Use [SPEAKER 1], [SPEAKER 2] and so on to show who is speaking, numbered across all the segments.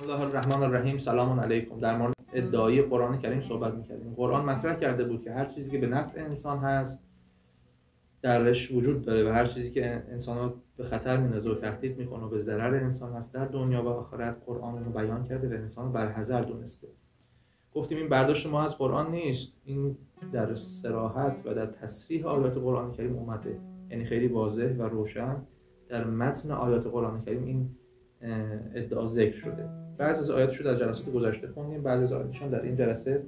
[SPEAKER 1] الله الرحمن الرحیم. سلام علیکم. در مورد ادعای قرآن کریم صحبت می‌کردیم. قرآن مطرح کرده بود که هر چیزی که به نفع انسان هست درش وجود داره و هر چیزی که انسان‌ها به خطر می‌اندازه و تهدید می‌کنه و به ضرر انسان هست در دنیا و آخرت قرآن رو بیان کرده و انسان برحذر دونسته. گفتیم این برداشت ما از قرآن نیست، این در صراحت و در تصریح آیات قرآن کریم اومده، یعنی خیلی واضح و روشن در متن آیات قرآن کریم این ادعا ذکر شده. بعضی از آیاتش رو در جلسات گذشته خوندیم، بعضی از آیاتش در این جلسه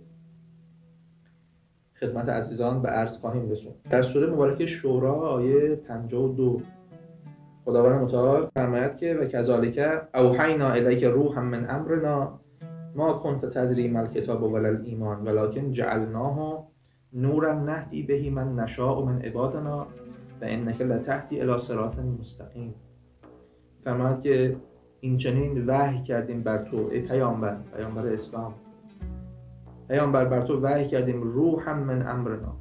[SPEAKER 1] خدمت عزیزان به عرض خواهیم رسوند. در سوره مبارکه شورا آیه 52 خداوند متعال فرماید که و کذالک اوحینا الیک روحا من امرنا ما کنت تدری ما الکتاب ولا الایمان ولکن جعلناه نورا نهدی به من نشاء من عبادنا و انک لتهدی الی صراط مستقیم. فرماید که این چنین وحی کردیم بر تو ای پیامبر اسلام، پیامبر بر تو وحی کردیم روحا من امرنا،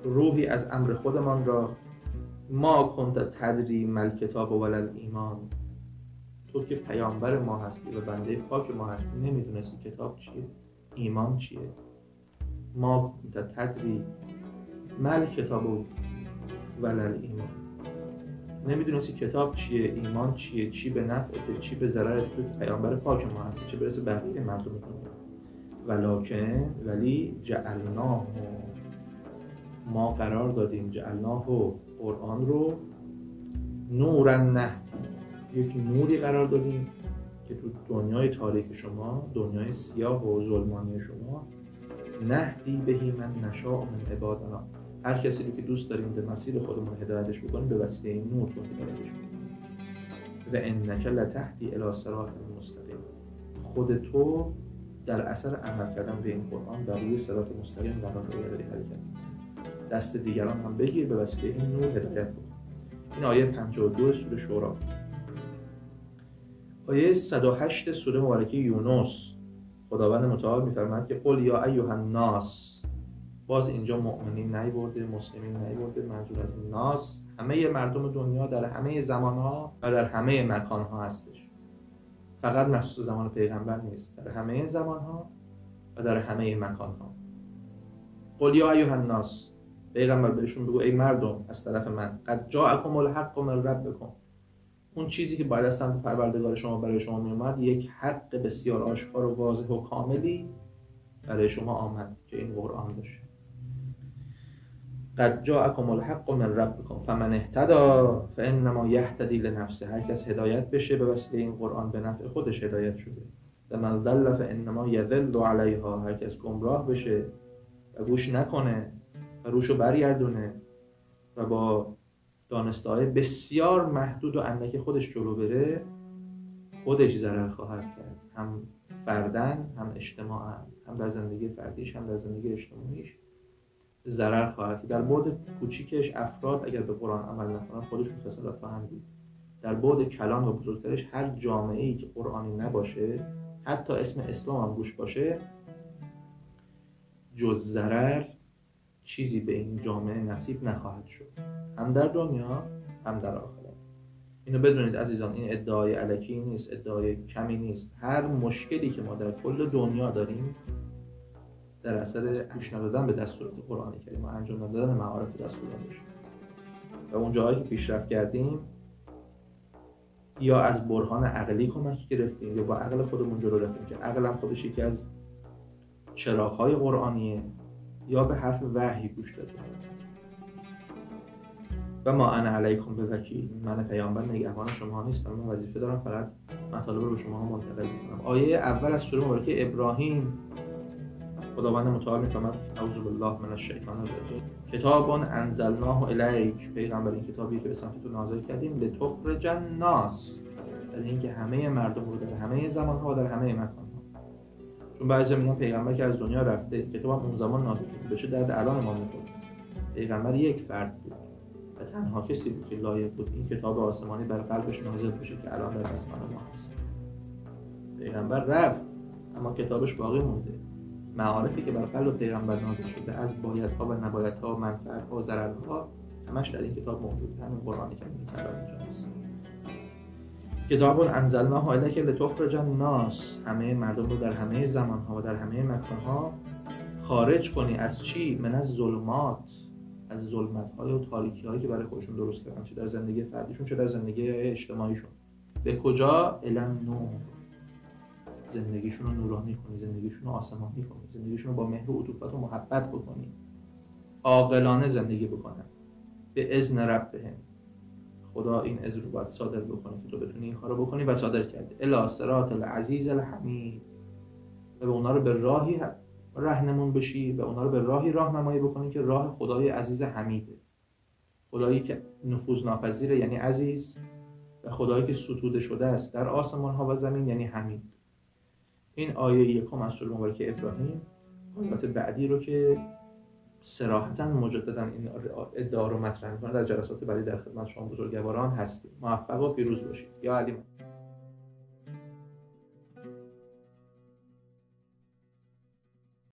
[SPEAKER 1] روحی از امر خودمان را، ما کنت تدری ما الکتاب ولا الایمان، تو که پیامبر ما هستی و بنده پاک ما هستی نمیدونستی کتاب چیه، ایمان چیه. ما کنت تدری ما الکتاب ولا الایمان، نمیدونستی کتاب چیه، ایمان چیه، چی به نفعته، چی به ضررت، تو که پیامبر پاک ما هستی، چه برسه بقیه مردم دنیا. ولکن ولی جعلناه، ما قرار دادیم، جعلناه قرآن رو نورا نهدی، یک نوری قرار دادیم که تو دنیای تاریک شما، دنیای سیاه و ظلمانی شما، نهدی بهی من نشاء من عبادنا، هر کسی رو که دوست داریم به مسیر خودمون هدایتش بکنیم به وسیله این نور تو هدایتش بکنیم. و انک لتهدی الی صراط مستقیم، خود تو در اثر عمل کردن به این قرآن بر روی صراط مستقیم قرار داری حرکت، دست دیگران هم بگیر به وسیله این نور هدایت بکن. این آیه 52 سوره شورا. آیه 108 سوره مبارکه یونس خداوند متعال می‌فرماید که قل یا ایها الناس، باز اینجا مؤمنین نیورده، مسلمین نیورده، منظور از ناس همه مردم دنیا در همه زمانها و در همه مکانها هستش، فقط مخصوص زمان پیغمبر نیست، در همه زمانها و در همه مکانها. قل یا ایها الناس، پیغمبر بهشون بگو ای مردم از طرف من، قد جاءکم الحق من ربکم، اون چیزی که باید از سمت پروردگار شما برای شما می اومد، یک حق بسیار آشکار و واضح و کاملی برای شما آمد که این قرآن داشت. قد جاءکم الحق من ربکم فمن اهتدی فانما یهتدی لنفسه، هر کس هدایت بشه به وسیله این قرآن به نفع خودش هدایت شده. و من ضل فانما یضل علیها، هر کس گمراه بشه و گوش نکنه و روشو برگردونه و با دانسته‌های بسیار محدود و اندک خودش جلو بره، خودش ضرر خواهد کرد، هم فردن هم اجتماعا، هم در زندگی فردیش هم در زندگی اجتماعیش ضرر خواهد کرد. در بعد کوچیکش افراد اگر به قرآن عمل نکنند خودشون خسارت خواهند دید. در بعد کلان و بزرگترش هر جامعه‌ای که قرآنی نباشه، حتی اسم اسلام هم گوش باشه، جز ضرر چیزی به این جامعه نصیب نخواهد شد، هم در دنیا هم در آخرت. اینو بدونید عزیزان، این ادعای الکی نیست، ادعای کمی نیست. هر مشکلی که ما در کل دنیا داریم در اثر گوش ندادن به دستورات قرآن کریم و انجام ندادن معارف دستوراتش و اون جاهایی که پیشرفت کردیم یا از برهان عقلی کمک گرفتیم یا با عقل خودمون جلو رفتیم، که عقل هم خودش یکی از چراغ‌های قرآنیه، یا به حرف وحی گوش دادیم. و ما انا علیکم بوکیل، من پیامبر نگهبان شما نیستم، من وظیفه دارم فقط مطالب رو به شما منتقل می‌کنم. آیه اول از سوره مبارکه ابراهیم خداوند متعال می‌فرماید اعوذ بالله من الشیطان الرجیم کتاب انزلناه الیک، پیغمبر این کتابی که به سمت تو نازل کردیم، لتخرج الناس، یعنی اینکه همه مردم رو در همه زمان‌ها و در همه مکان‌ها، چون بعضی میگن پیغمبر که از دنیا رفته، کتاب اون زمان نازل شده، به چه درد الان ما می‌خوره؟ پیغمبر یک فرد بود و تنها کسی بود که لایق بود این کتاب آسمانی بر قلبش نازل بشه که الان در دستان ما هست. پیغمبر رفت اما کتابش باقی مونده، معارفی که بر قلب پیغمبر نازل شده از بایدها و نبایدها و منفعتها و ضررها همش در این کتاب موجوده، همین قرآنی که این کلام اینجا هست. کتاب انزلناه الیک لتخرج الناس، همه مردم رو در همه زمانها و در همه مکانها خارج کنی از چی؟ من از ظلمات، از ظلمت‌های و تاریکی‌هایی که برای خودشون درست کردن، چه در زندگی فردیشون چه در زندگی اجتماعیشون. به کجا؟ الی النور، زندگیشون رو نورانی کنی، زندگیشون رو آسمانی کنی، زندگیشون رو با مهر و عطوفت و محبت بکنی، عاقلانه زندگی بکنن. به اذن ربهم، خدا این اذن رو باید صادر بکنه که تو بتونی این کارو بکنی و صادر کرده. الی صراط العزیز الحمید، و به اونا رو به راهی راهنمون بشی، به اونا رو به راهی راهنمایی بکنی که راه خدای عزیز حمیده، خدایی که نفوذ ناپذیره یعنی عزیز، و خدایی که ستوده شده است در آسمان ها و زمین یعنی حمید. این آیه یکم از سوره مبارکه ابراهیم. آیات بعدی رو که صراحتاً مجدداً این ادعا رو مطرح می‌کنه در جلسات بعدی در خدمت شما بزرگواران هستیم. موفق و پیروز باشید. یا علی.